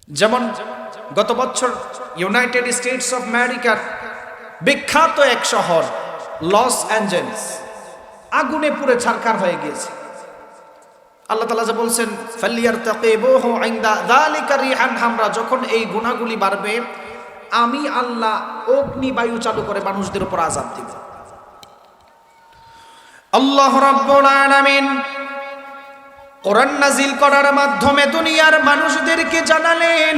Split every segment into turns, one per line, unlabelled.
যেমন গত বছর ইউনাইটেড স্টেটস অফ আমেরিকার বিখ্যাত এক শহর লস অ্যাঞ্জেলস আগুনে পুড়ে ছারখার হয়ে গিয়েছে। আল্লাহ তাআলা যে বলছেন ফালিয়ারতাকিবুহু ইনদা যালিকা রিহান হামরা, যখন এই গুনাহগুলি বাড়বে আমি আল্লাহ অগ্নি বায়ু চালু করে মানুষদের উপর আযাব দিব। আল্লাহ রাব্বুল আলামিন কোরআন নাজিল করার মাধ্যমে দুনিয়ার মানুষদেরকে জানালেন,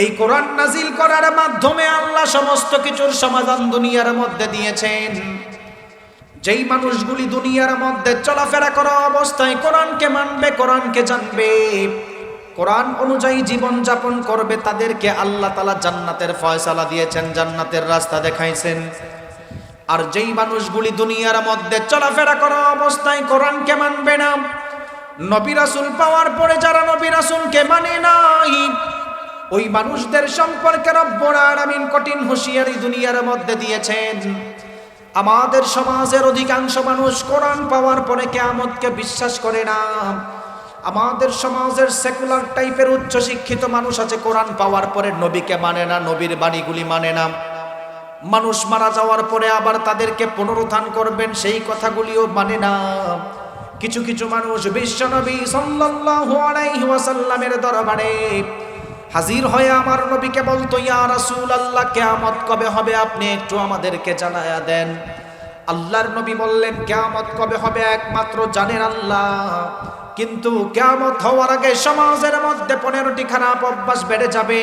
এই কোরআন নাজিল করার মাধ্যমে আল্লাহ সমস্ত কিছুর সমাধান দুনিয়ার মধ্যে দিয়েছেন। যেই মানুষগুলি দুনিয়ার মধ্যে চলাফেরা করা অবস্থায় কোরআনকে মানবে, কোরআনকে জানবে, কোরআন অনুযায়ী জীবন যাপন করবে, তাদেরকে আল্লাহ তাআলা জান্নাতের ফয়সালা দিয়েছেন, জান্নাতের রাস্তা দেখাইছেন। আর যেই মানুষগুলি দুনিয়ার মধ্যে চলাফেরা করা অবস্থায় কোরআনকে মানবে না, নবী রাসূল পাওয়ার পরে যারা নবী রাসূলকে মানে নাই, ওই মানুষদের সম্পর্কে রব্বুল আলামিন কঠিন হুঁশিয়ারি দুনিয়ার মধ্যে দিয়েছেন। আমাদের সমাজের অধিকাংশ মানুষ কোরআন পাওয়ার পরে কিয়ামতকে বিশ্বাস করে না। আমাদের সমাজের সেকুলার টাইপের উচ্চ শিক্ষিত মানুষ আছে, কোরআন পাওয়ার পরে নবীকে মানে না, নবীর বাণীগুলি মানে না। মানুষ মারা যাওয়ার পরে আবার তাদেরকে পুনরুত্থান করবেন সেই কথাগুলিও মানে না। কিছু কিছু মানুষ বিশ্বনবী সাল্লাল্লাহু আলাইহি ওয়াসাল্লামের দরবারে হাজির হয়ে আমার নবীকে বলতো, ইয়া রাসূলুল্লাহ কিয়ামত কবে হবে আপনি একটু আমাদেরকে জানায়া দেন। আল্লাহর নবী বললেন, কিয়ামত কবে হবে একমাত্র জানেন আল্লাহ, কিন্তু কিয়ামত হওয়ার আগে সমাজের মধ্যে 15টি খারাপ অভ্যাস বেড়ে যাবে।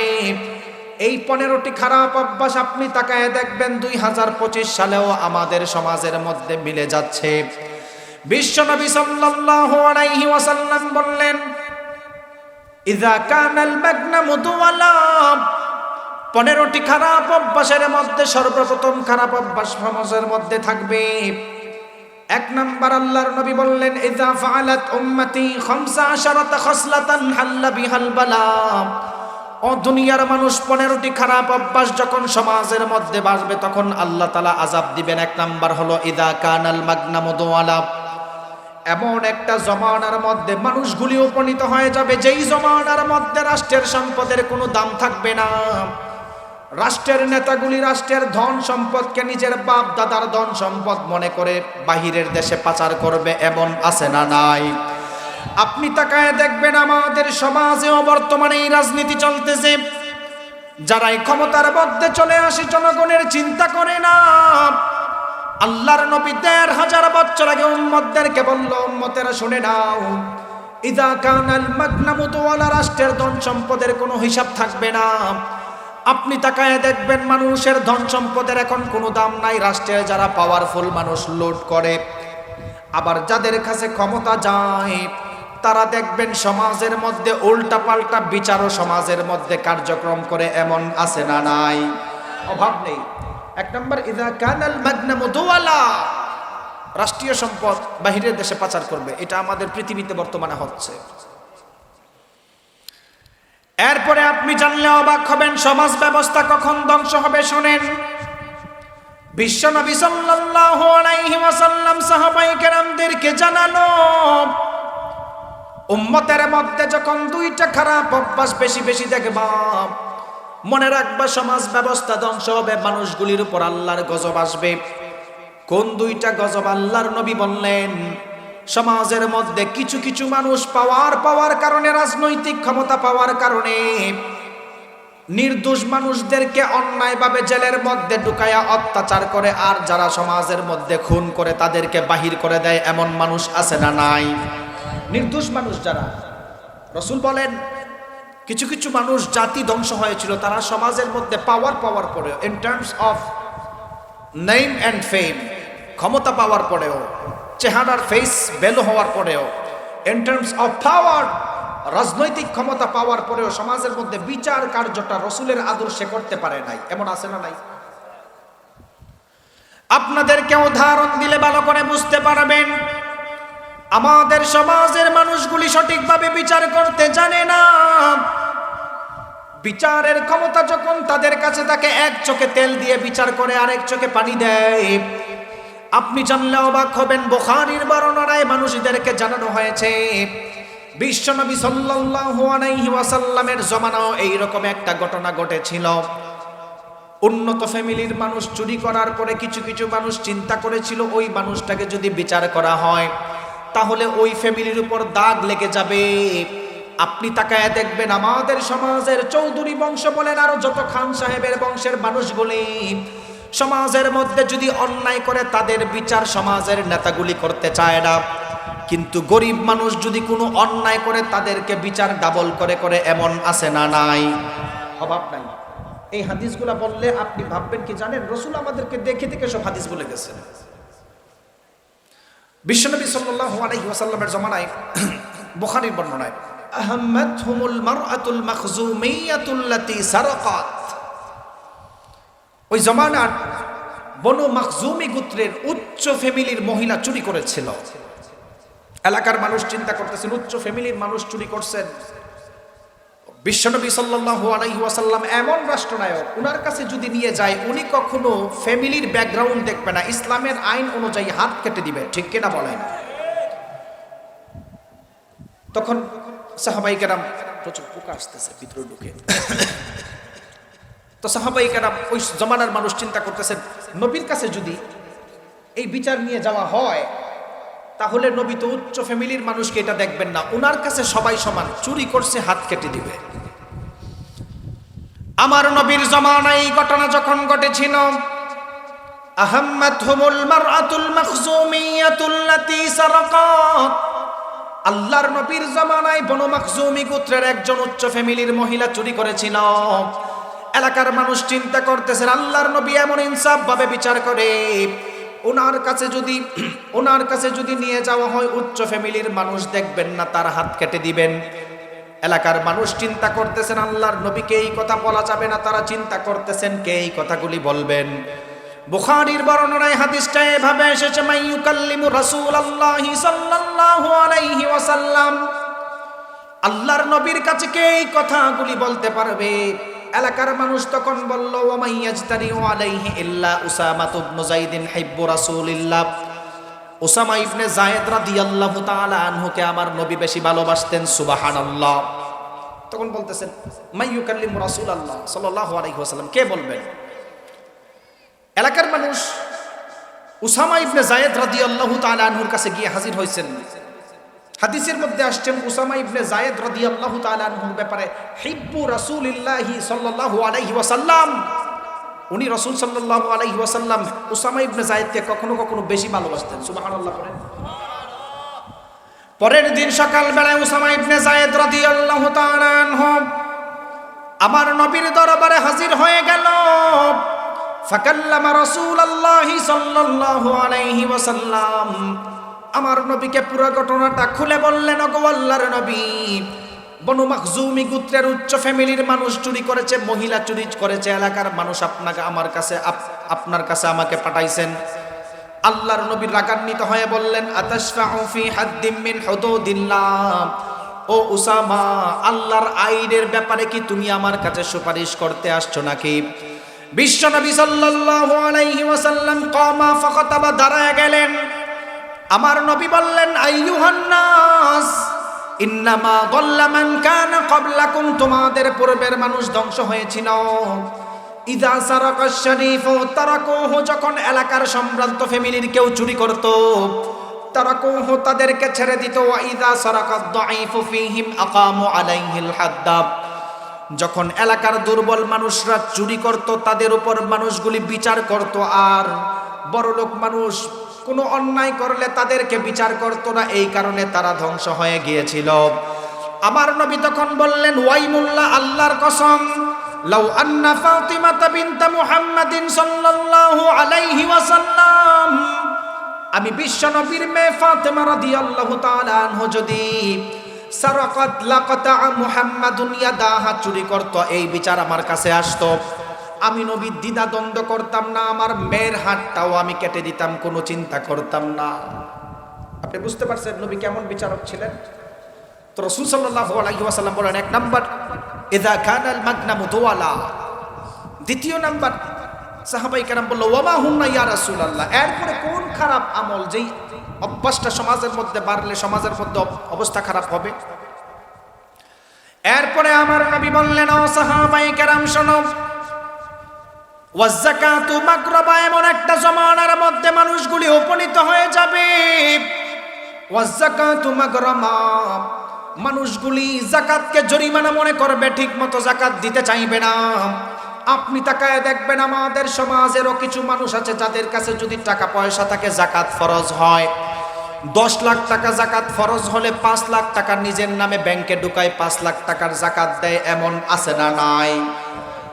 এই 15টি খারাপ অভ্যাস আপনি তাকায় দেখবেন 2025 সালেও আমাদের সমাজের মধ্যে মিলে যাচ্ছে। বিশ্বনবী সাল্লাল্লাহু আলাইহি ওয়াসাল্লাম বললেন, ইযা কানাল মাগনামু দুওয়ালা, 15টি খারাপ অভ্যাসের মধ্যে সর্বপ্রথম খারাপ অভ্যাস সমাজের মধ্যে থাকবে। 1 নাম্বার আল্লাহর নবী বললেন, ইযা ফাআলাত উম্মতি 15 খসলাতান হাল্লা বিহাল বালা। ও দুনিয়ার মানুষ, 15টি খারাপ অভ্যাস যখন সমাজের মধ্যে বাসবে তখন আল্লাহ তাআলা আযাব দিবেন। 1 নাম্বার হলো ইযা কানাল মাগনামু দুওয়ালা, এমন একটা জমানার মধ্যে মানুষগুলি উপনীত হয়ে যাবে যেই জমানার মধ্যে রাষ্ট্রের সম্পদের কোনো দাম থাকবে না। রাষ্ট্রের নেতাগুলি রাষ্ট্রের ধন সম্পদকে নিজের বাপ দাদার ধন সম্পদ মনে করে বাহিরের দেশে পাচার করবে, এমন আছে না নাই? আপনি তাকায় দেখবেন আমাদের সমাজেও বর্তমানে এই রাজনীতি চলতেছে। যারাই ক্ষমতার মধ্যে চলে আসে জনগণের চিন্তা করে না। আল্লাহর নবী 1500 বছর আগে উম্মতদেরকে বলল, উম্মতেরা শুনে নাও, ইযা কানাল মাগনামু দুওয়ালা, রাষ্ট্রের ধন সম্পদের কোনো হিসাব থাকবে না। আপনি তাকায় দেখবেন মানুষের ধন সম্পদের এখন কোনো দাম নাই। রাষ্ট্রের যারা পাওয়ারফুল মানুষ লুট করে, আবার যাদের কাছে ক্ষমতা যায় তারা দেখবেন সমাজের মধ্যে উল্টা পাল্টা বিচারও সমাজের মধ্যে কার্যক্রম করে, এমন আছে না নাই? অভাব নেই। 1 নম্বর ইযা কানাল মাগনামু দুওয়ালা, রাষ্ট্রীয় সম্পদ বাহিরের দেশে পাচার করবে, এটা আমাদের পৃথিবীতে বর্তমানে হচ্ছে। এরপরে আপনি জানলে অবাক হবেন সমাজ ব্যবস্থা কখন ধ্বংস হবে। শুনেন, বিশ্বনবী সাল্লাল্লাহু আলাইহি ওয়াসাল্লাম সাহাবায়ে কেরামদেরকে জানানো, উম্মতের মধ্যে যখন 2টা খারাপ অভ্যাস বেশি বেশি দেখবা, মনে রাখবা সমাজ ব্যবস্থা ধ্বংস হবে, মানুষগুলির উপর আল্লাহর গজব আসবে। কোন 2টা গজব? আল্লাহর নবী বললেন, সমাজের মধ্যে কিছু কিছু মানুষ পাওয়ার কারণে, রাজনৈতিক ক্ষমতা পাওয়ার কারণে নির্দোষ মানুষদেরকে অন্যায়ভাবে জেলের মধ্যে ঢুকায়া অত্যাচার করে, আর যারা সমাজের মধ্যে খুন করে তাদেরকে বাহির করে দেয়, এমন মানুষ আছে না নাই? নির্দোষ মানুষ যারা, রাসূল বলেন কিছু কিছু মানুষ জাতি ধ্বংস হয়েছিল, তারা সমাজের মধ্যে পাওয়ার পরে, in terms of name and ফেম, ক্ষমতা পাওয়ার পরেও, চেহারার ফেস ভ্যালু হওয়ার পরেও, ইন টার্মস অফ পাওয়ার, রাজনৈতিক ক্ষমতা পাওয়ার পরেও সমাজের মধ্যে বিচার কার্যটা রাসূলের আদর্শে করতে পারে নাই, এমন আছে না নাই? আপনাদেরকে উদাহরণ দিলে ভালো করে বুঝতে পারবেন। আমাদের সমাজের মানুষগুলি সঠিকভাবে বিচার করতে জানে না। বিচারের ক্ষমতা যখন তাদের কাছে থাকে, এক চোখে তেল দিয়ে বিচার করে, আরেক চোখে পানি দেয়। আপনি জানলে অবাক হবেন, বুখারীর বর্ণনায় মানুষদেরকে জানানো হয়েছে বিশ্বনবী সাল্লাল্লাহু আলাইহি ওয়াসাল্লামের জমানাও এইরকম একটা ঘটনা ঘটেছিল। উন্নত ফ্যামিলির মানুষ চুরি করার পরে কিছু কিছু মানুষ চিন্তা করেছিল ওই মানুষটাকে যদি বিচার করা হয় তাহলে ওই ফ্যামিলির উপর দাগ লেগে যাবে। আপনি তাকায় দেখবেন আমাদের সমাজের চৌধুরী বংশ বলেন আর যত খান সাহেবের বংশের মানুষগুলি সমাজের মধ্যে যদি অন্যায় করে তাদের বিচার সমাজের নেতাগুলি করতে চায় না, কিন্তু গরিব মানুষ যদি কোনো অন্যায় করে তাদেরকে বিচার ডাবল করে করে এমন আছে না নাই? অভাব নাই। এই হাদিসগুলো বললে আপনি ভাববেন কি জানেন, রাসূল আমাদেরকে দেখে দেখে সব হাদিস বলে গেছেন। বিশ্বনবী সাল্লাল্লাহু আলাইহি ওয়াসাল্লামের জমানায় বুখারীর বর্ণনায় আহমাতহুমুল মারআতুল মাখজুমিয়াতুল্লাতী সারাকাত, ওই জমানার বনু মাখজুমি গোত্রের উচ্চ ফ্যামিলির মহিলা চুরি করেছিল। এলাকার মানুষ চিন্তা করতেছেন উচ্চ ফ্যামিলির মানুষ চুরি করছেন। বিশ্বনবী সাল্লাল্লাহু আলাইহি ওয়াসাল্লাম এমন রাষ্ট্রনায়ক, উনার কাছে যদি নিয়ে যায় উনি কখনো ফ্যামিলির ব্যাকগ্রাউন্ড দেখবে না, ইসলামের আইন অনুযায়ী হাত কেটে দিবে, ঠিক কিনা বলেন? তখন সাহাবায়ে কেরাম, প্রচুর পোকা আসতেছে ভিতরে ঢুকে, তো সাহাবায়ে কেরাম ওই জমানার মানুষ চিন্তা করতেছেন নবীর কাছে যদি এই বিচার নিয়ে যাওয়া হয় তাহলে নবী তো উচ্চ ফ্যামিলির মানুষকে এটা দেখবেন না, উনার কাছে সবাই সমান, চুরি করছে হাত কেটে দিবে। আমার নবীর জামানায় এই ঘটনা যখন ঘটেছিল, আহম্মাতহুমুল মারআতুল মাখজুমিয়াতুল্লাতী সারাকাত, আল্লাহর নবীর জামানায় বনু মাখজুমি গোত্রের একজন উচ্চ ফ্যামিলির মহিলা চুরি করেছিল। এলাকার মানুষ চিন্তা করতেছেন আল্লাহর নবী এমন ইনসাফ ভাবে বিচার করে, ওনার কাছে যদি নিয়ে যাওয়া হয় উচ্চ ফ্যামিলির মানুষ দেখবেন না, তার হাত কেটে দিবেন। এলাকার মানুষ চিন্তা করতেছেন আল্লাহর নবীকে এই কথা বলা যাবে না, তারা চিন্তা করতেছেন কে এই কথাগুলি বলবেন। বুখারীর বর্ণনায় হাদিসটা এভাবে এসেছে, মাইয়ুকাল্লিমু রাসূলুল্লাহি সাল্লাল্লাহু আলাইহি ওয়াসাল্লাম, আল্লাহর নবীর কাছে কে এই কথাগুলি বলতে পারবে? এলাকার মানুষ তখন বলল, ওয়া মাইয়াজতারিউ আলাইহি ইল্লা উসামা ইবনে যায়েদ হিব্বু রাসূলিল্লাহ, উসামা ইবনে যায়েদ রাদিয়াল্লাহু তাআলা আনহুকে আমার নবী বেশি ভালোবাসতেন, সুবহানাল্লাহ। তখন বলতেছেন মাইয়ুকাল্লিমু রাসূলুল্লাহ সাল্লাল্লাহু আলাইহি ওয়াসাল্লাম, কে বলবেন? এলাকার মানুষ উসামা ইবনে যায়েদ রাদিয়াল্লাহু তাআলা আনহুর কাছে গিয়ে হাজির হয়েছেন। হাদিসের মধ্যে আসছেন উসামা ইবনে যায়েদ রাদিয়াল্লাহু তাআলা আনহুর ব্যাপারে হিব্বু রাসূলিল্লাহি সাল্লাল্লাহু আলাইহি ওয়াসাল্লাম, উনি রাসূল সাল্লাল্লাহু আলাইহি ওয়াসাল্লাম উসামা ইবনে যায়েদকে কখনো কখনো বেশি ভালোবাসতেন, সুবহানাল্লাহ বলেন। পরের দিন সকাল বেলায় উসামা ইবনে যায়েদ রাদিয়াল্লাহু তাআলা আনহু আমার নবীর দরবারে হাজির হয়ে গেল। ফাকাল্লামা রাসূলুল্লাহি সাল্লাল্লাহু আলাইহি ওয়াসাল্লাম, আমার নবীকে পুরো ঘটনাটা খুলে বললেন, ওগো আল্লাহর নবী, বনু মাখজুমি গোত্রের উচ্চ ফ্যামিলির মানুষ চুরি করেছে, মহিলা চুরি করেছে, এলাকার মানুষ আপনার কাছে আমাকে পাঠাইছেন। আল্লাহর নবী রাগান্বিত হয়ে বললেন, আতাশফাউ ফি হাদ্দিম মিন হুদুদিল্লাহ, ও উসামা, আল্লাহর আইনের ব্যাপারে কি তুমি আমার কাছে সুপারিশ করতে আসছো নাকি? বিশ্বনবী সাল্লাল্লাহু আলাইহি ওয়াসাল্লাম কামা ফাখাতাবা, দাঁড়ায় গেলেন। আমার নবী বললেন, আইয়ুহান নাস ইন্নামা দাল্লা মান কানা ক্বাবলাকুম, তোমাদের পূর্বের মানুষ ধ্বংস হয়েছিল। ইযা সারাকা শরীফু তারাকুহু, যখন এলাকার সম্ভ্রান্ত ফ্যামিলির কেউ চুরি করত তারাকুহু, তাদেরকে ছেড়ে দিত। ওয়া ইযা সারাকা দাঈফু ফীহিম আকামু আলাইহিল হাদ্দ, যখন এলাকার দুর্বল মানুষরা চুরি করত তাদের উপর মানুষগুলি বিচার করত, আর বড়লোক মানুষ কোনো অন্যায় করলে তাদেরকে বিচার করত না, এই কারণে তারা ধ্বংস হয়ে গিয়েছিল। আমার নবী তখন বললেন, ওয়াইমুল্লাহ, আল্লাহর কসম, লাউ আন্না ফাতিমাতা বিনতা মুহাম্মাদিন সাল্লাল্লাহু আলাইহি ওয়াসাল্লাম, আমি বিশ্ব নবীর মেয়ে ফাতেমা রাদিয়াল্লাহু তাআলা আনহা যদি সারাকাত লাকাতা মুহাম্মাদুন ইয়াদাহা, চুরি করত, এই বিচার আমার কাছে আসতো, আমি নবী দ্বিধা দ্বন্দ্ব করতাম না, আমার মেয়ের হাতটাও আমি কেটে দিতাম, কোনো চিন্তা করতাম না। আপনি বুঝতে পারছেন নবী কেমন বিচারক ছিলেন? তো রাসূল সাল্লাল্লাহু আলাইহি ওয়াসাল্লাম বলেন, এক নাম্বার ইযা কানাল মাগনামু দুওয়ালা, দ্বিতীয় নাম্বার সাহাবায়ে কেরাম বলল, ওয়া মা হুন্না ইয়া রাসূলুল্লাহ, এরপরে কোন খারাপ আমল, যেই অভ্যাসটা সমাজের মধ্যে বাড়লে সমাজের মধ্যে অবস্থা খারাপ হবে? এরপরে আমার নবী বললেন, ও সাহাবায়ে কেরাম শোনো, ওয়াজ্জাকাতু মাগরাবা, এমন একটা জমানার মধ্যে মানুষগুলি উপনীত হয়ে যাবে। ওয়াজ্জাকাতু মাগরামা, মানুষগুলি যাকাতকে জরিমানা মনে করবে, ঠিক মতো যাকাত দিতে চাইবে না। আপনি তাকায় দেখবেন আমাদের সমাজেরও কিছু মানুষ আছে যাদের কাছে যদি টাকা পয়সা থাকে, যাকাত ফরজ হয়, 10 লাখ টাকা যাকাত ফরজ হলে 5 লাখ টাকা নিজের নামে ব্যাংকে ঢুকায় 5 লাখ টাকার যাকাত দেয়, এমন আছে না নাই?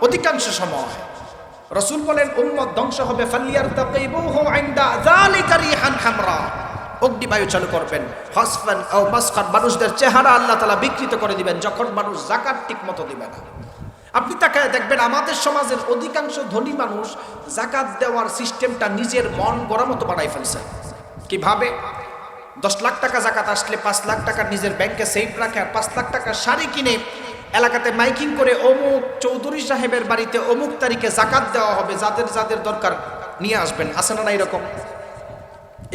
অধিকাংশ সময় রাসূল বলেন উম্মত ধ্বংস হবে, ফালিয়ারতাকিবুহু ইনদা যালিকা রিহান হামরা, অগ্নিবায়ু চালু করবেন, ফাসফান ও মাসখান, মানুষদের চেহারা আল্লাহ তাআলা বিকৃত করে দিবেন যখন মানুষ যাকাত ঠিক মতো দিবে না। আপনি তাকায় দেখবেন আমাদের সমাজের অধিকাংশ ধনী মানুষ যাকাত দেওয়ার সিস্টেমটা নিজের মন গড়া মতো বানাই ফেলছে। কিভাবে? 10 লাখ টাকা যাকাত আসলে 5 লাখ টাকা নিজের ব্যাংকে সেভ রাখে, আর 5 লাখ টাকা শাড়ি কিনে এলাকাতে মাইকিং করে অমুক চৌধুরী সাহেবের বাড়িতে অমুক তারিখে যাকাত দেওয়া হবে, যাদের যাদের দরকার নিয়ে আসবেন। আছে না এরকম?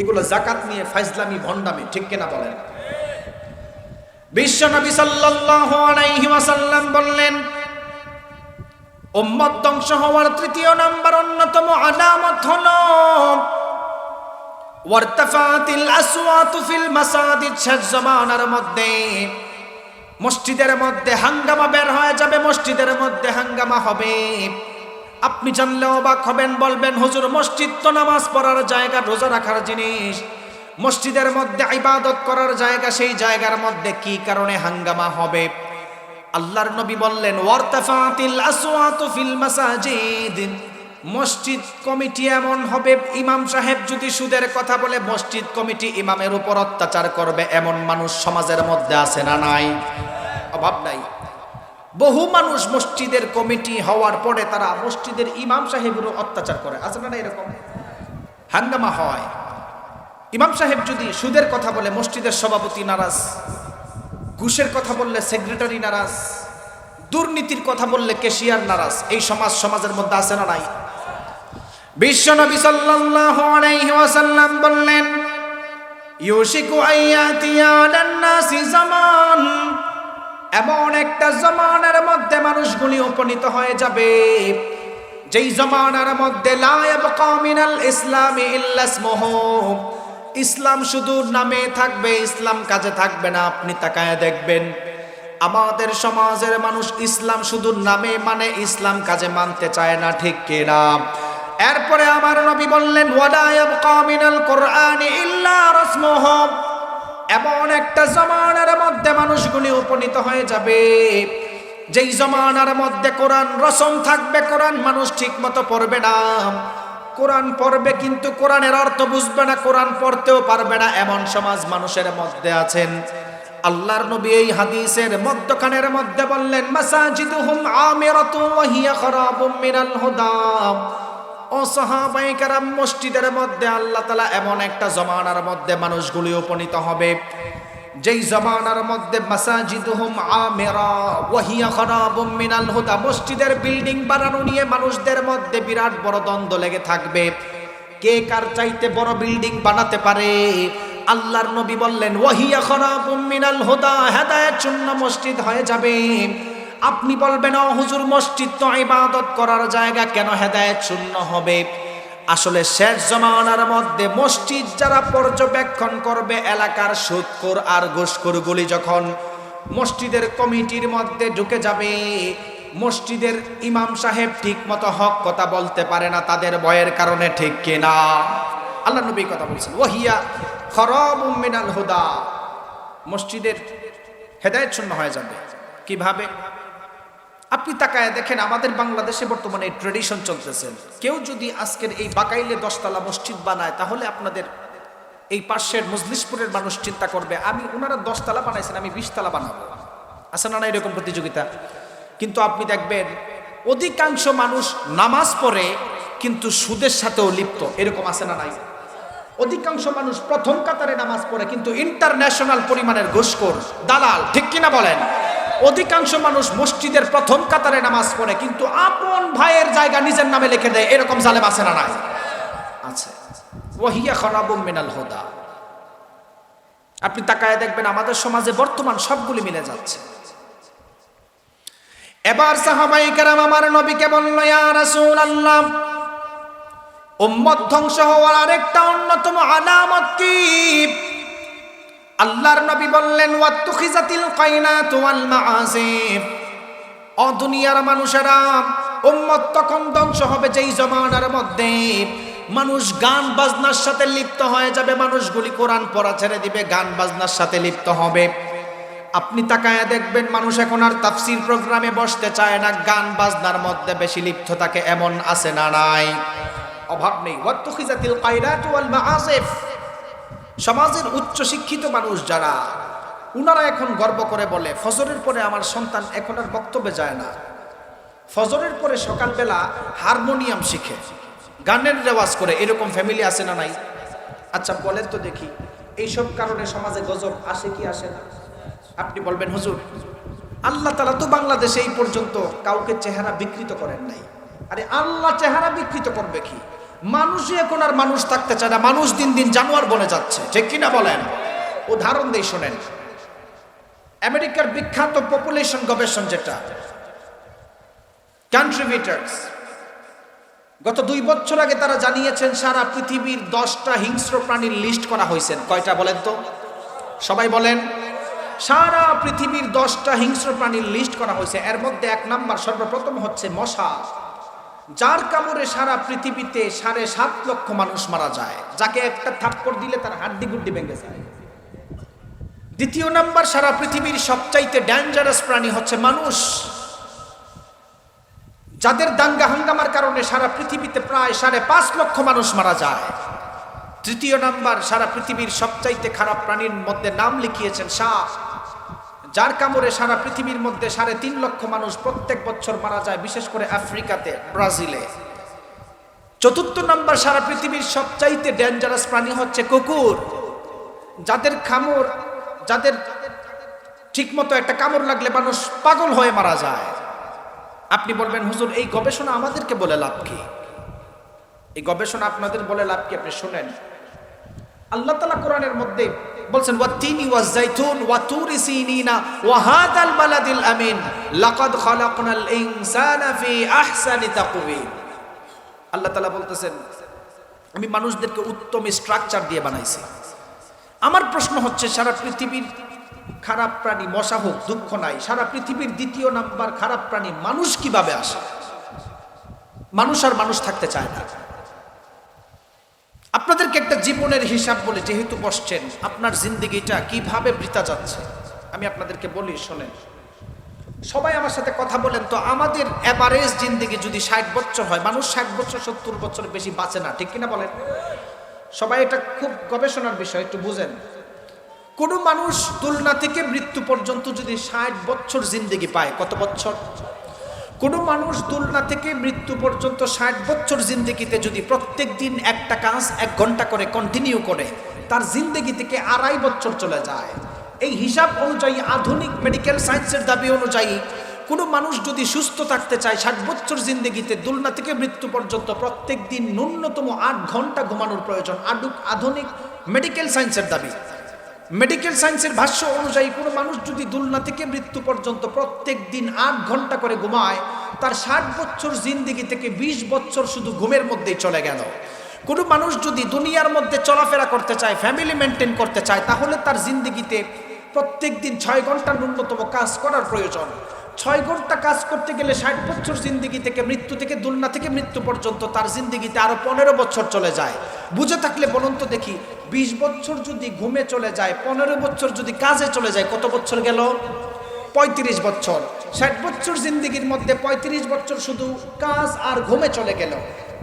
এগুলো যাকাত নিয়ে ফাইজলামি, ভণ্ডামি, ঠিক কিনা বলেন? বিশ্বনবী সাল্লাল্লাহু আলাইহি ওয়াসাল্লাম বললেন, উম্মত ধ্বংস হওয়ার তৃতীয় নাম্বার অন্যতম আলামত হলো ওয়ারতাফাতিল আসওয়াতু ফিল মাসাজিদ, শেষ জামানার মধ্যে মসজিদের মধ্যে হাঙ্গামা বের হয়ে যাবে, মসজিদের মধ্যে হাঙ্গামা হবে। আপনি জানলে অবাক হবেন, বলবেন হুজুর মসজিদ তো নামাজ পড়ার জায়গা, রোজা রাখার জিনিস, মসজিদের মধ্যে ইবাদত করার জায়গা, সেই জায়গার মধ্যে কি কারণে হাঙ্গামা হবে? আল্লাহর নবী বললেন ওয়ারতাফাতিল আসওয়াতু ফিল মাসাজিদ, মসজিদ কমিটি এমন হবে, ইমাম সাহেব যদি সুদের কথা বলে মসজিদ কমিটি ইমামের উপর অত্যাচার করবে, এমন মানুষ সমাজের মধ্যে আছে না নাই? অভাব নাই। বহু মানুষ মসজিদের কমিটি হওয়ার পরে তারা মসজিদের ইমাম সাহেবেরও অত্যাচার করে, আছে না এরকম? হাঙ্গামা হয়। ইমাম সাহেব যদি সুদের কথা বলে মসজিদের সভাপতি নারাজ, ঘুষের কথা বললে সেক্রেটারি নারাজ, দুর্নীতির কথা বললে ক্যাশিয়ার নারাজ। এই সমাজের মধ্যে আছে না নাই? বিশ্বনবী সাল্লাল্লাহু আলাইহি ওয়াসাল্লাম বললেন ইউশিকু আইয়াতিয়া আলান নাসি জামান, এমন একটা জামানার মধ্যে মানুষগুলি উপনীত হয়ে যাবে যেই জামানার মধ্যে লা ইয়াবকা মিনাল ইসলামি ইল্লা ইসমুহু, ইসলাম শুধু নামে থাকবে, ইসলাম কাজে থাকবে না। আপনি তাকায় দেখবেন আমাদের সমাজের মানুষ ইসলাম শুধু নামে মানে, ইসলাম কাজে মানতে চায় না, ঠিক কিনা? এরপরে আমার নবী বললেন ওয়ালা ইয়াবকা মিনাল কুরআনি ইল্লা রাসমুহু, এমন একটা জামানার মধ্যে মানুষগুলি উপনীত হয়ে যাবে যেই জামানার মধ্যে কোরআন রসম থাকবে, কোরআন মানুষ ঠিক মতো পড়বে না, কোরআন পড়বে কিন্তু কোরআনের অর্থ বুঝবে না, কোরআন পড়তেও পারবে না, এমন সমাজ মানুষের মধ্যে আছেন। আল্লাহর নবী এই হাদিসের মধ্যখানের মধ্যে বললেন মাসাজিদুহুম আমিরাতু ওয়া হিয়া খারাবুম মিনাল হুদা, ও সাহাবায়ে কেরাম, মসজিদের মধ্যে আল্লাহ তাআলা এমন একটা জামানার মধ্যে মানুষগুলি উপনীত হবে যেই জামানার মধ্যে মাসাজিদুহুম আমিরা ওয়া হিয়া খারাবুম মিনাল হুদা, মসজিদের বিল্ডিং বানানো নিয়ে মানুষদের মধ্যে বিরাট বড় দ্বন্দ্ব লেগে থাকবে, কে কার চাইতে বড় বিল্ডিং বানাতে পারে। আল্লাহর নবী বললেন ওয়া হিয়া খারাবুম মিনাল হুদা, হেদায়েত শূন্য মসজিদ হয়ে যাবে। আপনি বলবেন ও হুজুর মসজিদ তো ইবাদত করার জায়গা, কেন হেদায়েত শূন্য হবে? আসলে শেষ জামানার মধ্যে মসজিদ যারা পর্যবেক্ষণ করবে, এলাকার সুদখোর আর ঘুষখোরগুলি যখন মসজিদের কমিটির মধ্যে ঢুকে যাবে, মসজিদের ইমাম সাহেব ঠিক মতো হক কথা বলতে পারে না তাদের ভয়ের কারণে, ঠিক কিনা? আল্লাহ নবী কথা বলছেন ওয়াহিয়া খারাবুম মিনাল হুদা, মসজিদের হেদায়েত শূন্য হয়ে যাবে। কিভাবে? আপনি তাকায় দেখেন আমাদের বাংলাদেশে বর্তমানে এই ট্রেডিশন চলতেছে, কেউ যদি আজকের এই বাকাইলে 10 তলা মসজিদ বানায়, তাহলে আপনাদের এই পাশের মজলিশপুরের মানুষ চিন্তা করবে আমি ওনারা 10 তলা বানাইছেন, আমি 20 তলা বানাবো। আছে না এরকম প্রতিযোগিতা? কিন্তু আপনি দেখবেন অধিকাংশ মানুষ নামাজ পড়ে কিন্তু সুদের সাথেও লিপ্ত, এরকম আছে না নাই? অধিকাংশ মানুষ প্রথম কাতারে নামাজ পড়ে কিন্তু ইন্টারন্যাশনাল পরিমাণের ঘুষখোর, দালাল, ঠিক কিনা বলেন? অধিকাংশ মানুষ মসজিদের প্রথম কাতারে নামাজ পড়ে কিন্তু আপন ভাইয়ের জায়গা নিজের নামে লিখে দেয়, এরকম জালেম আছে না নাই? আছে। ওয়াহিয়া খারাবুম মিনাল হুদা। আপনি তাকায় দেখবেন আমাদের সমাজে বর্তমান সবগুলি মিলে যাচ্ছে। এবার সাহাবায়ে কেরাম আমার নবীকে বলল, ইয়া রাসূলুল্লাহ, উম্মত ধ্বংস হওয়ার আরেকটা অন্যতম আলামত কি? আল্লাহর নবী বললেন, ওয়াত্তুখিজাতিল কায়নাতু ওয়াল মাআসিফ। ও দুনিয়ার মানুষেরা, উম্মত তখন ধ্বংস হবে যেই জমানার মধ্যে মানুষ গান বাজনার সাথে লিপ্ত হয়ে যাবে। মানুষগুলি কোরআন পড়া ছেড়ে দিবে, গান বাজনার সাথে লিপ্ত হবে। আপনি তাকায়া দেখবেন মানুষ এখন আর তাফসীর প্রোগ্রামে বসতে চায় না, গান বাজনার মধ্যে বেশি লিপ্ত থাকে। এমন আছে না নাই? অভাব নেই। ওয়াত্তুখিজাতিল কায়নাতু ওয়াল মাআসিফ। সমাজের উচ্চ শিক্ষিত মানুষ যারা, উনারা এখন গর্ব করে বলে, ফজরের পরে আমার সন্তান এখন আর বক্তব্যে যায় না, ফজরের পরে সকালবেলা হারমোনিয়াম শিখে, গানের রেওয়াজ করে। এরকম ফ্যামিলি আছে না নাই? আচ্ছা বলেন তো দেখি, এইসব কারণে সমাজে গজব আসে কি আসে না? আপনি বলবেন, হুজুর আল্লাহ তাআলা তো বাংলাদেশে এই পর্যন্ত কাউকে চেহারা বিকৃত করেন নাই। আরে আল্লাহ চেহারা বিকৃত করবে কি? মানুষই এখন আর মানুষ থাকতে চায় না, মানুষ দিন দিন জানোয়ার বনে যাচ্ছে, ঠিক কিনা বলেন? উদাহরণ দিয়ে শোনেন। আমেরিকার বিখ্যাত পপুলেশন গবেষণ যেটা কন্ট্রিবিউটরস, গত 2 বছর আগে তারা জানিয়েছেন সারা পৃথিবীর 10টা হিংস্র প্রাণীর লিস্ট করা হয়েছে। কয়টা বলেন তো? সবাই বলেন। সারা পৃথিবীর 10টা হিংস্র প্রাণীর লিস্ট করা হয়েছে। এর মধ্যে 1 নাম্বার সর্বপ্রথম হচ্ছে মশা, যার কামড়ে সারা পৃথিবীতে 7.5 লক্ষ মানুষ মারা যায়, যাকে একটা থাপ্পড় দিলে তার হাড্ডি গুড্ডি ভেঙে যায়। দ্বিতীয় নাম্বার, সারা পৃথিবীর সবচাইতে ডেঞ্জারাস প্রাণী হচ্ছে মানুষ, যাদের দাঙ্গা হাঙ্গামার কারণে সারা পৃথিবীতে প্রায় 5.5 লক্ষ মানুষ মারা যায়। তৃতীয় নাম্বার, সারা পৃথিবীর সবচাইতে খারাপ প্রাণীর মধ্যে নাম লিখিয়েছেন সাপ, যার কামড়ে সারা পৃথিবীর মধ্যে 3.5 লক্ষ মানুষ প্রত্যেক বছর মারা যায়, বিশেষ করে আফ্রিকাতে, ব্রাজিলে। চতুর্থ নাম্বার, সারা পৃথিবীর সবচাইতে ডেঞ্জারাস প্রাণী হচ্ছে কুকুর, যাদের ঠিকমতো একটা কামড় লাগলে মানুষ পাগল হয়ে মারা যায়। আপনি বলবেন, হুজুর এই গবেষণা আমাদেরকে বলে লাভ কি? এই গবেষণা আপনাদের বলে লাভ কি? আপনি শুনেন, আল্লাহ তাআলা কোরআনের মধ্যে বলছেন, ওয়াত্তিনি ওয়াজ-যাইতুন ওয়া তুরি সিনিনা ওয়া হাদাল বালাদিল আমিন লাকাদ খালাকনাল ইনসানা ফি আহসানি তাকওয়িম। আল্লাহ তাআলা বলতেছেন, আমি মানুষদেরকে উত্তম স্ট্রাকচার দিয়ে বানাইছি। আমার প্রশ্ন হচ্ছে, সারা পৃথিবীর খারাপ প্রাণী মশা হোক, দুঃখ নাই, সারা পৃথিবীর দ্বিতীয় নাম্বার খারাপ প্রাণী মানুষ কিভাবে আসে? মানুষ আর মানুষ থাকতে চায় না। আপনাদেরকে একটা জীবনের হিসাব বলে, যেহেতু বসছেন, আপনার জিন্দেগিটা কিভাবে বৃথা যাচ্ছে আমি আপনাদেরকে বলি, শোনেন। সবাই আমার সাথে কথা বলেন তো, আমাদের এভারেজ জিন্দেগি যদি 60 বছর হয়, মানুষ 60 বছর 70 বছর বেশি বাঁচে না, ঠিক কিনা বলেন? সবাই, এটা খুব গবেষণার বিষয়, একটু বুঝেন। কোন মানুষ তুলনা থেকে মৃত্যু পর্যন্ত যদি 60 বছর জিন্দেগি পায়, কত বছর? কোন মানুষ তুলনা থেকে মৃত্যু পর্যন্ত 60 বছর জিন্দেগিতে যদি প্রত্যেক দিন একটা কাজ 1 ঘন্টা করে কন্টিনিউ করে, তার জিন্দেগি থেকে 2.5 বছর চলে যায়। এই হিসাব অনুযায়ী, আধুনিক মেডিকেল সায়েন্সের দাবি অনুযায়ী, কোনো মানুষ যদি সুস্থ থাকতে চায় 60 বছর জিন্দেগিতে, তুলনা থেকে মৃত্যু পর্যন্ত প্রত্যেক দিন ন্যূনতম 8 ঘন্টা ঘুমানোর প্রয়োজন। আধুনিক মেডিকেল সায়েন্সের দাবি। মেডিকেল সায়েন্সের ভাষ্য অনুযায়ী, কোনো মানুষ যদি দুলনা থেকে মৃত্যু পর্যন্ত প্রত্যেক দিন 8 ঘন্টা করে ঘুমায়, তার 60 বছর জিন্দেগি থেকে 20 বছর শুধু ঘুমের মধ্যেই চলে গেল। কোনো মানুষ যদি দুনিয়ার মধ্যে চলাফেরা করতে চায়, ফ্যামিলি মেনটেন করতে চায়, তাহলে তার জিন্দেগিতে প্রত্যেক দিন 6 ঘন্টা ন্যূনতম কাজ করার প্রয়োজন। 6 ঘন্টা কাজ করতে গেলে 60 বছর জিন্দেগি থেকে মৃত্যু থেকে দুলনা থেকে মৃত্যু পর্যন্ত তার জিন্দেগিতে আরো 15 বছর চলে যায়। বুঝে থাকলে বলুন তো দেখি, 20 বছর যদি ঘুমে চলে যায়, 15 বছর যদি কাজে চলে যায়, কত বছর গেল? 35 বছর। 60 বছর জিন্দেগির মধ্যে 35 বছর শুধু কাজ আর ঘুমে চলে গেল।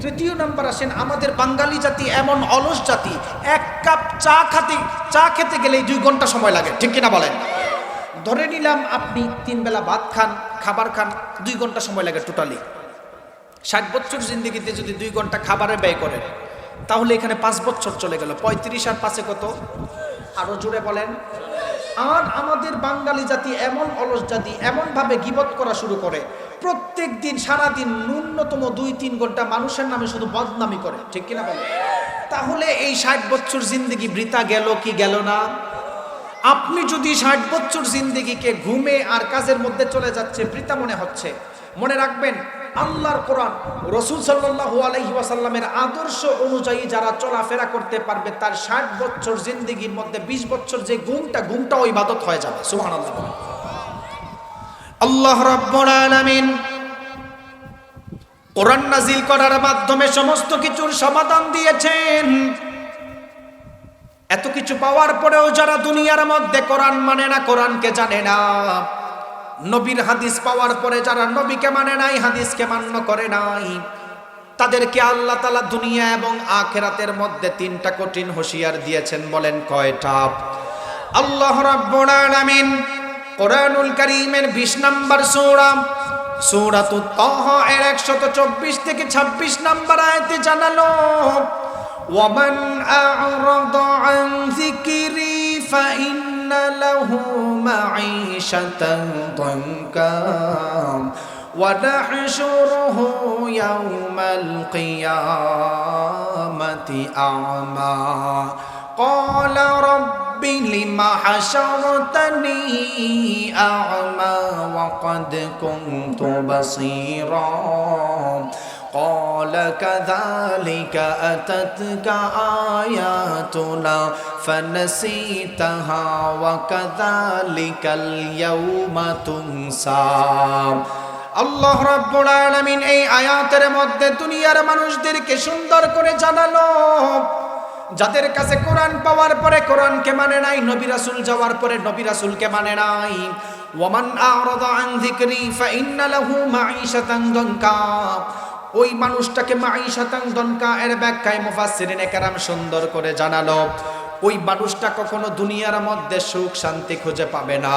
তৃতীয় নাম্বার আসেন, আমাদের বাঙালি জাতি এমন অলস জাতি, 1 কাপ চা খেতে গেলেই 2 ঘন্টা সময় লাগে, ঠিক কিনা বলেন? ধরে নিলাম আপনি 3 বেলা ভাত খান, খাবার খান, 2 ঘন্টা সময় লাগে টোটালি। 60 বছর জিন্দেগিতে যদি 2 ঘন্টা খাবারে ব্যয় করেন, তাহলে এখানে 5 বছর চলে গেল। 35 আর 5 কত? আরো জোরে বলেন। আর আমাদের বাঙালি জাতি এমন অলস জাতি, এমন ভাবে গীবত করা শুরু করে, প্রত্যেক দিন সারাদিন ন্যূনতম 2-3 ঘন্টা মানুষের নামে শুধু বদনামি করে, ঠিক কিনা বলেন? তাহলে এই 60 বছর জিন্দেগি বৃথা গেল কি গেল না? আপনি যদি 60 বছর জিন্দেগিকে ঘুমে আর কাজের মধ্যে চলে যাচ্ছে বৃথা মনে হচ্ছে, মনে রাখবেন আল্লাহর কোরআন, রাসূল সাল্লাল্লাহু আলাইহি ওয়াসাল্লামের আদর্শ অনুযায়ী যারা চলাফেরা করতে পারবে তার 60 বছর জিন্দেগির মধ্যে 20 বছর যে ঘুমটাও ইবাদত হয়ে যাবে। সুবহানাল্লাহ। আল্লাহ রাব্বুল আলামিন কোরআন নাজিল করার মাধ্যমে সমস্ত কিছুর সমাধান দিয়েছেন। এত কিছু পাওয়ার পরেও যারা দুনিয়ার মধ্যে কোরআন মানে না, কোরআনকে জানে না, নবীর হাদিস পাওয়ার পরে যারা নবীকে মানে নাই, হাদিসকে মান্য করে নাই, তাদেরকে আল্লাহ তাআলা দুনিয়া এবং আখিরাতের মধ্যে 3টা কঠিন হুঁশিয়ার দিয়েছেন। বলেন কয়টা? আল্লাহ রাব্বুল আলামিন কোরআনুল কারীমের 20 নম্বর সূরা সূরাতুত তাহা এর 124 থেকে 26 নম্বর আয়াতে জানালো, وَمَنْ أَعْرَضَ عَنْ ذِكْرِي فَإِنَّ لَهُ مَعِيشَةً ضَنكًا وَنَحْشُرُهُ يَوْمَ الْقِيَامَةِ أَعْمَى قَالَ رَبِّ لِمَ حَشَرْتَنِي أَعْمَى وَقَدْ كُنْتُ بَصِيرًا قال كذلك أتتك آياتنا فنسيتها وكذلك اليوم تنسى। আল্লাহ রাব্বুল আলামিন এই আয়াতের মধ্যে দুনিয়ার মানুষদেরকে সুন্দর করে জানালো, যাদের কাছে কোরআন পাওয়ার পরে কোরআনকে মানে নাই, নবী রাসূল যাওয়ার পরে নবী রাসূলকে মানে নাই, ওয়ামান আ'রাদা আন যিকরি ফাইন্না লাহু মাঈশাতান দানকা, ওই মানুষটাকে মাঈশাতান দানকা এর ব্যাখ্যায় মুফাসসিরিনে কেরাম সুন্দর করে জানালো, ওই মানুষটা কখনো দুনিয়ার মধ্যে সুখ শান্তি খুঁজে পাবে না।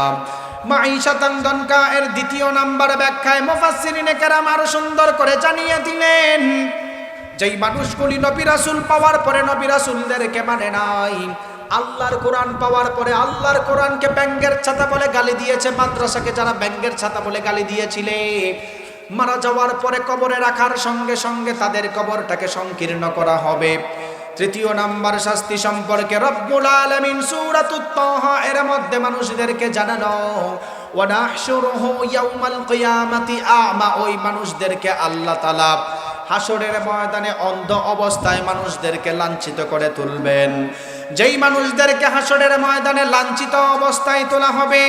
মাঈশাতান দানকা এর 2 নম্বর ব্যাখ্যায় মুফাসসিরিনে কেরাম আরো সুন্দর করে জানিয়ে দিলেন, যেই মানুষগুলি নবী রাসূল পাওয়ার পরে নবী রাসূলদেরকে মানে নাই, আল্লাহর কোরআন পাওয়ার পরে আল্লাহর কোরআনকে ব্যাঙের ছাতা বলে গালি দিয়েছে, মাদ্রাসাকে যারা ব্যাঙের ছাতা বলে গালি দিয়েছিলে, মারা যাওয়ার পরে কবরে রাখার সঙ্গে সঙ্গে তাদের কবরটাকে সংকীর্ণ করা হবে। 3 নম্বর শাস্তি সম্পর্কে রব্বুল আলামিন সূরাতুত তাহা এর মধ্যে মানুষদেরকে জানানো, ওয়া নাহশুরুহু ইয়াউমাল কিয়ামাতি আ'মা, ওই মানুষদেরকে আল্লাহ তাআলা হাসরের ময়দানে অন্ধ অবস্থায় মানুষদেরকে লাঞ্ছিত করে তুলবেন। যেই মানুষদেরকে হাসরের ময়দানে লাঞ্ছিত অবস্থায় তোলা হবে,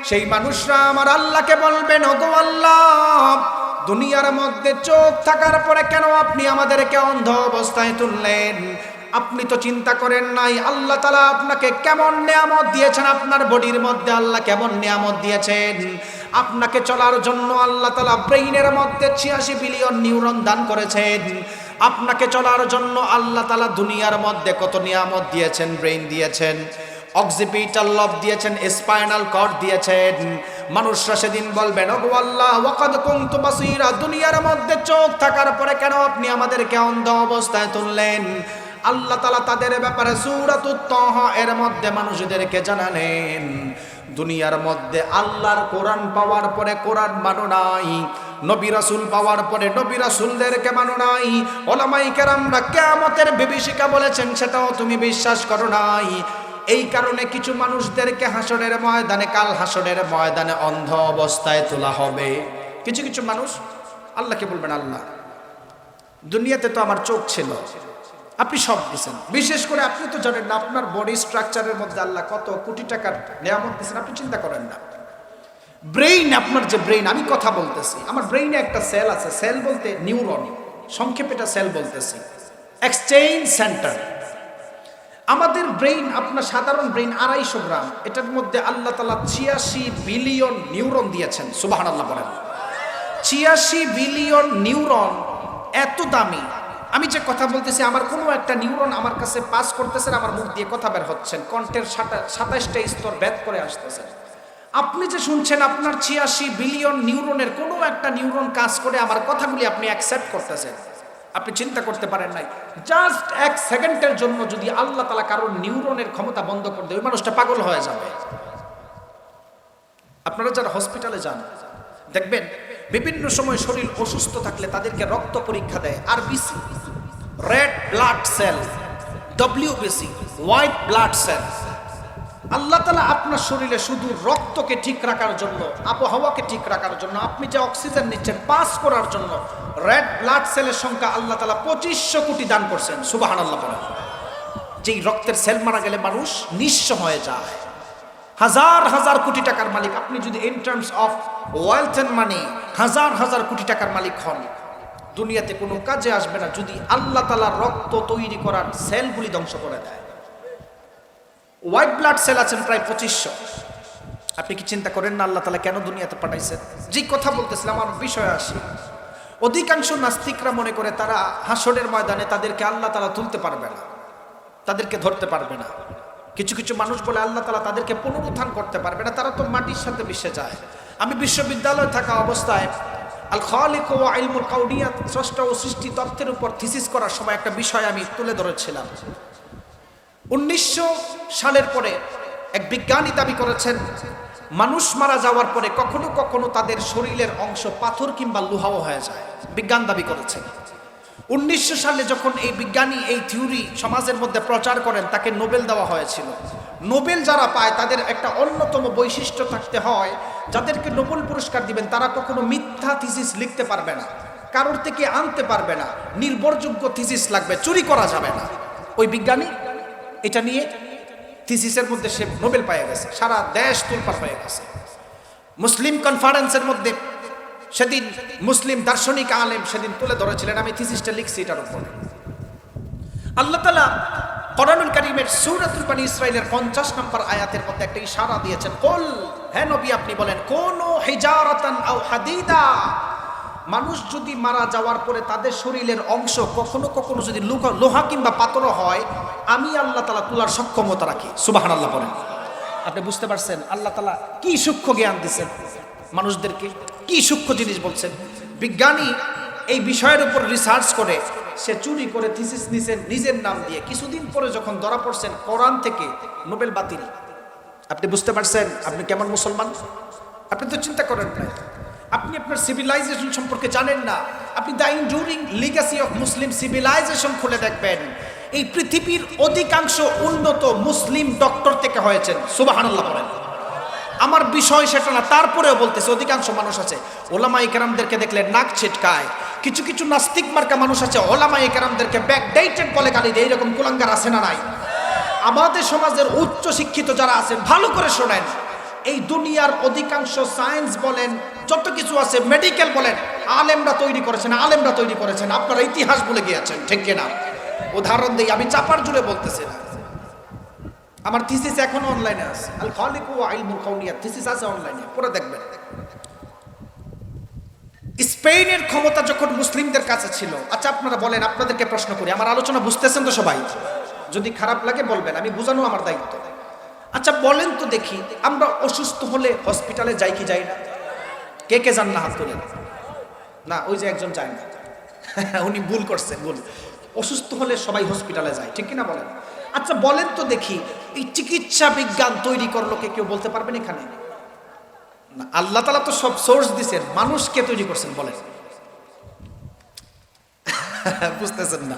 সেই মানুষরা আমার আল্লাহকে বলবেন, ওগো আল্লাহ, দুনিয়ার মধ্যে চোখ থাকার পরে কেন আপনি আমাদেরকে অন্ধ অবস্থায় তুললেন? আপনি তো চিন্তা করেন নাই আল্লাহ তাআলা আপনাকে কেমন নিয়ামত দিয়েছেন, আপনার বডির মধ্যে আল্লাহ কেমন নিয়ামত দিয়েছেন। আপনাকে চলার জন্য আল্লাহ তাআলা ব্রেইনের মধ্যে 86 বিলিয়ন নিউরন দান করেছেন। আপনাকে চলার জন্য আল্লাহ তাআলা দুনিয়ার মধ্যে কত নিয়ামত দিয়েছেন, ব্রেইন দিয়েছেন, অক্সিপিটাল লব দিয়েছেন, স্পাইনাল কর্ড দিয়েছেন। মানুষরা সেদিন বলবেন, ওগো আল্লাহ, ওয়াকাদ কুনতু বাসীরা, দুনিয়ার মধ্যে চোখ থাকার পরে কেন আপনি আমাদেরকে অন্ধ অবস্থায় তুললেন? আল্লাহ তাআলা তাদের ব্যাপারে সূরাতুত তাহা এর মধ্যে মানুষদেরকে জানালেন, দুনিয়ার মধ্যে আল্লাহর কোরআন পাওয়ার পরে কোরআন মানো নাই, নবী রাসূল পাওয়ার পরে নবী রাসূলদেরকে মানো নাই, উলামায়ে কেরামরা কিয়ামতের বিভীষিকা বলেছেন সেটাও তুমি বিশ্বাস করো নাই। এই কারণে কিছু মানুষদেরকে হাসরের ময়দানে, কাল হাসরের ময়দানে অন্ধ অবস্থায় তোলা হবে। কিছু কিছু মানুষ আল্লাহকে বলবেন, আল্লাহ, দুনিয়াতে তো আমার চোখ ছিল, আপনি সব দিয়েছেন, বিশেষ করে আপনি তো জানেন না আপনার বডি স্ট্রাকচারের মধ্যে আল্লাহ কত কোটি টাকার নিয়ামত দিয়েছেন, আপনি চিন্তা করেন না। ব্রেইন, আপনার যে ব্রেইন, আমি কথা বলতেছি, আমার ব্রেইনে একটা সেল আছে, সেল বলতে নিউরন, সংক্ষেপে এটা সেল বলতেছি, এক্সচেঞ্জ সেন্টার। আমাদের ব্রেইন, আপনার সাধারণ ব্রেইন 250 গ্রাম, এটার মধ্যে আল্লাহ তাআলা 86 বিলিয়ন নিউরন দিয়েছেন। সুবহানাল্লাহ বলেন। 86 বিলিয়ন নিউরন এত দামি। আমি যে কথা বলতেছি, আমার কোনো একটা নিউরন আমার কাছে পাস করতেছে, আমার মুখ দিয়ে কথা বের হচ্ছেন, কণ্ঠের 27টা স্তর ভেদ করে আসতেছে। আপনি যে শুনছেন, আপনার 86 বিলিয়ন নিউরনের কোনো একটা নিউরন কাজ করে আমার কথাগুলি আপনি অ্যাকসেপ্ট করতেছেন। আপনি চিন্তা করতে পারেন নাই, জাস্ট 1 সেকেন্ডের জন্য যদি আল্লাহ তাআলা কারোর নিউরনের ক্ষমতা বন্ধ করে দেয়, ওই মানুষটা পাগল হয়ে যাবে। আপনারা যারা হসপিটালে যান দেখবেন, বিভিন্ন সময় শরীর অসুস্থ থাকলে তাদেরকে রক্ত পরীক্ষা দেয়, RBC, red blood cell, WBC, white blood cell, Allah তাআলা আপনার শরীরে শুধু রক্তকে ঠিক রাখার জন্য, আবহাওয়াকে ঠিক রাখার জন্য, আপনি যে অক্সিজেন নিচ্ছেন পাস করার জন্য রেড ব্লাড সেলের সংখ্যা আল্লাহ তাআলা 2500 কোটি দান করছেন। সুবহানাল্লাহ বলেন। যেই রক্তের সেল মারা গেলে মানুষ নিঃস্ব হয়ে যায়। হাজার হাজার কোটি টাকার মালিক আপনি যদি in terms of wealth and money হাজার হাজার কোটি টাকার মালিক হন, দুনিয়াতে কোনো কাজে আসবে না যদি আল্লাহ তাআলা রক্ত তৈরি করার সেলগুলি ধ্বংস করে দেয়। হোয়াইট ব্লাড সেল আছেন প্রায় 2500। আপনি কি চিন্তা করেন না আল্লাহ তাআলা কেন দুনিয়াতে পাঠাইছেন? যে কথা বলতেছিলাম আমার বিষয়ে আসি। অধিকাংশ নাস্তিকরা মনে করে তারা হাসরের ময়দানে তাদেরকে আল্লাহ তাআলা তুলতে পারবে না, তাদেরকে ধরতে পারবে না। কিছু কিছু মানুষ বলে আল্লাহ তাআলা তাদেরকে পুনরুত্থান করতে পারবে না, তারা তো মাটির সাথে মিশে যায়। আমি বিশ্ববিদ্যালয়ে থাকা অবস্থায় আল খালিক ওয়া ইলমুল কাউনিয়াত, স্রষ্টা ও সৃষ্টি তত্ত্বের উপর থিসিস করার সময় একটা বিষয় আমি তুলে ধরেছিলাম। 1900 সালের পরে এক বিজ্ঞানী দাবি করেছেন মানুষ মারা যাওয়ার পরে কখনো কখনো তাদের শরীরের অংশ পাথর কিংবা লোহাও হয়ে যায়। বিজ্ঞান দাবি করেছেন। 1900 সালে যখন এই বিজ্ঞানী এই থিওরি সমাজের মধ্যে প্রচার করেন তাকে নোবেল দেওয়া হয়েছিল। নোবেল যারা পায় তাদের একটা অন্যতম বৈশিষ্ট্য থাকতে হয়, যাদেরকে নোবেল পুরস্কার দিবেন তারা কখনো মিথ্যা থিসিস লিখতে পারবে না, কারোর থেকে আনতে পারবে না, নির্ভরযোগ্য থিসিস লাগবে, চুরি করা যাবে না। ওই বিজ্ঞানী এটা নিয়ে থিসিসের মধ্যে সে নোবেল পেয়ে গেছে, সারা দেশ তোলপাড় হয়ে গেছে। মুসলিম কনফারেন্সের মধ্যে সেদিন মুসলিম দার্শনিক আলেম সেদিন তুলে ধরেছিলেন, আমি থিসিসটা লিখছি এটার উপরে। আল্লাহ তাআলা কোরআনুল কারীমের সূরাতুল বনী ইসরাঈলের 50 নম্বর আয়াতের মধ্যে একটা ইশারা দিয়েছেন, কুল, হে নবী আপনি বলেন, কোনু হিজারাতান আও হাদিদা, মানুষ যদি মারা যাওয়ার পরে তাদের শরীরের অংশ কখনো কখনো যদি লোহা কিংবা পাথর হয়, আমি আল্লাহ তাআলা তোলার সক্ষমতা রাখি। সুবহানাল্লাহ বলেন। আপনি বুঝতে পারছেন আল্লাহ তাআলা কি সূক্ষ্ম জ্ঞান দিচ্ছেন মানুষদেরকে, কি সূক্ষ্ম জিনিস বলছেন। বিজ্ঞানী এই বিষয়ের উপর রিসার্চ করে সে চুরি করে থিসিস নিছেন নিজের নাম দিয়ে। কিছুদিন পরে যখন ধরা পড়ছেন কোরআন থেকে নোবেল বাতিল। আপনি বুঝতে পারছেন আপনি কেমন মুসলমান? আপনি তো চিন্তা করেন না, আপনি আপনার সিভিলাইজেশন সম্পর্কে জানেন না। আপনি the enduring legacy of Muslim civilization খুলে দেখবেন, এই পৃথিবীর অধিকাংশ উন্নত মুসলিম ডক্টর থেকে হয়েছেন। সুবহানাল্লাহ বলেন। আমার বিষয় সেটা না, তারপরেও বলতেছে অধিকাংশ মানুষ আছে ওলামায়ে কেরামদেরকে দেখলে নাক ছিটকায়। কিছু কিছু নাস্তিক মার্কা মানুষ আছে ওলামায়ে কেরামদেরকে ব্যাকডেটেড বলে গালি দেয়। এরকম কুলাঙ্গার আছে না নাই? আমাদের সমাজের উচ্চ শিক্ষিত যারা আছেন ভালো করে শোনেন, এই দুনিয়ার অধিকাংশ সায়েন্স বলেন, যত কিছু আছে, মেডিকেল বলেন, আলেমরা তৈরি করেছেন, আলেমরা তৈরি করেছেন। আপনারা ইতিহাস বলে গিয়েছেন, ঠিক কিনা? উদাহরণ দিই, আমি চাপার জুড়ে বলতেছি না। আমার থিসিস এখনো অনলাইনে আছে, আল খালিক ওয়া ইলমুল কাউনিয়াত থিসিস আছে অনলাইনে, পড়ে দেখবেন। স্পেনের ক্ষমতা যখন মুসলিমদের কাছে ছিল, আচ্ছা আপনারা বলেন, আপনাদেরকে প্রশ্ন করি, আমার আলোচনা বুঝতেছেন তো সবাই? যদি খারাপ লাগে বলবেন, আমি বোঝানো আমার দায়িত্ব। আচ্ছা বলেন তো দেখি, আমরা অসুস্থ হলে হসপিটালে যাই কি যাই না? কে কে যান না? হাত তোলেন। না, ওই যে একজন যায় না, উনি ভুল করছেন, ভুল। অসুস্থ হলে সবাই হসপিটালে যায়, ঠিক কিনা বলেন? আচ্ছা বলেন তো দেখি, এই চিকিৎসা বিজ্ঞান তৈরি করলো কে? কেউ বলতে পারবেন এখানে? না, আল্লাহ তাআলা তো সব সোর্স দিয়েছেন, মানুষ কে তৈরি করছেন বলেন? বুঝতেছেন না?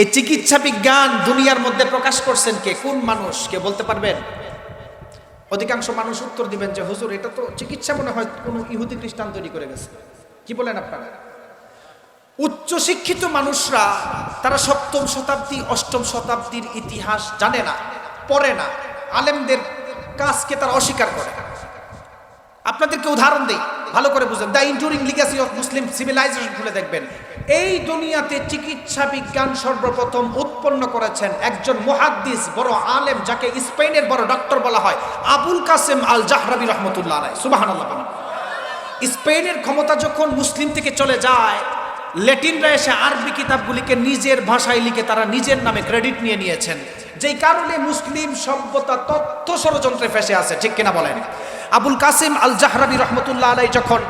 এই চিকিৎসা বিজ্ঞান দুনিয়ার মধ্যে প্রকাশ করছেন কে? কোন মানুষ? কে বলতে পারবেন? অধিকাংশ মানুষ উত্তর দিবেন যে হুজুর এটা তো চিকিৎসা মনে হয় কোন ইহুদি খ্রিস্টান তৈরি করে গেছে। কি বলেন আপনারা? উচ্চ শিক্ষিত মানুষরা তারা 7ম শতাব্দী 8ম শতাব্দীর ইতিহাস জানে না, পড়ে না, আলেমদের কাজকে তারা অস্বীকার করে। আপনাদেরকে উদাহরণ দেই, ভালো করে বুঝেন। The enduring legacy of Muslim civilization খুলে দেখবেন, এই দুনিয়াতে চিকিৎসা বিজ্ঞান সর্বপ্রথম উৎপন্ন করেছেন একজন মুহাদ্দিস, বড় আলেম, যাকে স্পেনের বড় ডক্টর বলা হয়, আবুল কাসেম আল জাহরাবি রহমতুল্লাহ আলাইহি। সুবহানাল্লাহ। স্পেনের ক্ষমতা যখন মুসলিম থেকে চলে যায়, ল্যাটিনরা এসে আরবি কিতাবগুলিকে নিজের ভাষায় লিখে তারা নিজের নামে ক্রেডিট নিয়ে নিয়েছেন, যেই কারণে মুসলিম সভ্যতা তথ্য ষড়যন্ত্রে ফেসে আছে, ঠিক কিনা বলেন? আবুল কাসেম আল জাহরাবি রহমতুল্লাহ আলাইহি যখন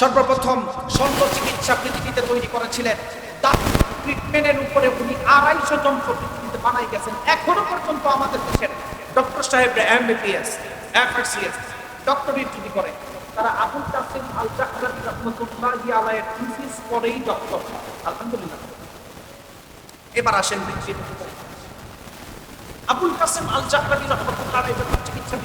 সর্বপ্রথম শল্য চিকিৎসা পৃথিবীতে তৈরি করেছিলেন, তার ট্রিটমেন্টের উপরে উনি 250 যন্ত্র পৃথিবীতে বানাই গেছেন। এখনো পর্যন্ত আমাদের দেশের ডক্টর সাহেবরা এমবিবিএস, এফআরসিএস ডক্টরেট যদি করে, তারা আবুল কাসেম আল জাহরাবি রহমতুল্লাহি আলাইহির থিসিস পড়েই ডক্টর। আলহামদুলিল্লাহ। এবার আসেন
আবুল কাসেম আল জাহরানি রাহমাতুল্লাহ আলাইহি চিকিৎসা